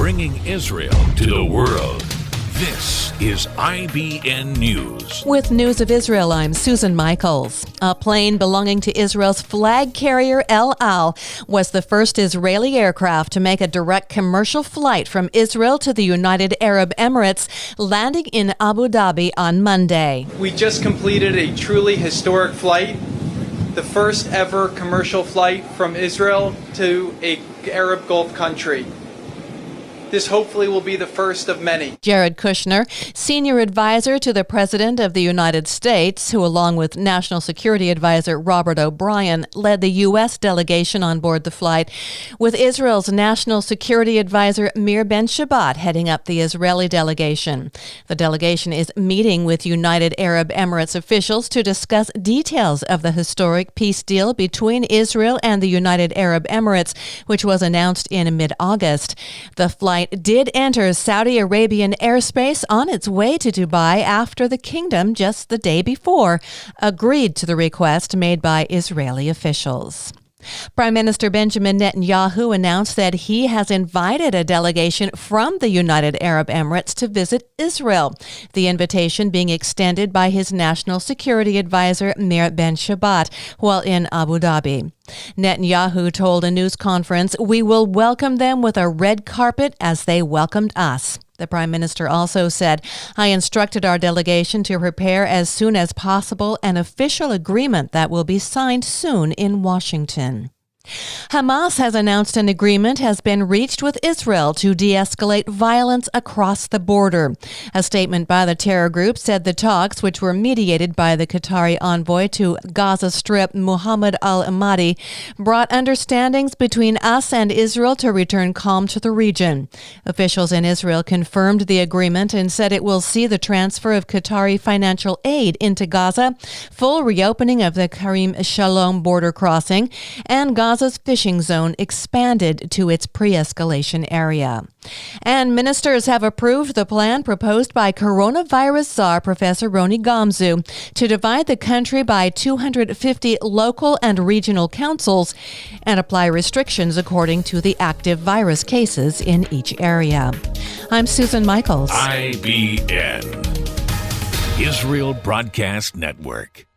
bringing Israel to the world. This is IBN News. With News of Israel, I'm Susan Michaels. A plane belonging to Israel's flag carrier El Al was the first Israeli aircraft to make a direct commercial flight from Israel to the United Arab Emirates, landing in Abu Dhabi on Monday. We just completed a truly historic flight, the first ever commercial flight from Israel to an Arab Gulf country. This hopefully will be the first of many. Jared Kushner, senior advisor to the President of the United States, who along with National Security Advisor Robert O'Brien led the U.S. delegation on board the flight, with Israel's National Security Advisor Mir Ben-Shabbat heading up the Israeli delegation. The delegation is meeting with United Arab Emirates officials to discuss details of the historic peace deal between Israel and the United Arab Emirates, which was announced in mid-August. The flight did enter Saudi Arabian airspace on its way to Dubai after the kingdom, just the day before, agreed to the request made by Israeli officials. Prime Minister Benjamin Netanyahu announced that he has invited a delegation from the United Arab Emirates to visit Israel, the invitation being extended by his National Security Advisor Mir Ben-Shabbat while in Abu Dhabi. Netanyahu told a news conference, "We will welcome them with a red carpet as they welcomed us." The Prime Minister also said, "I instructed our delegation to prepare as soon as possible an official agreement that will be signed soon in Washington." Hamas has announced an agreement has been reached with Israel to de-escalate violence across the border. A statement by the terror group said the talks, which were mediated by the Qatari envoy to Gaza Strip, Mohammed al-Ahmadi, brought understandings between us and Israel to return calm to the region. Officials in Israel confirmed the agreement and said it will see the transfer of Qatari financial aid into Gaza, full reopening of the Karim Shalom border crossing, and Gaza's fishing zone expanded to its pre-escalation area. And ministers have approved the plan proposed by coronavirus czar Professor Roni Gamzu to divide the country by 250 local and regional councils and apply restrictions according to the active virus cases in each area. I'm Susan Michaels. IBN, Israel Broadcast Network.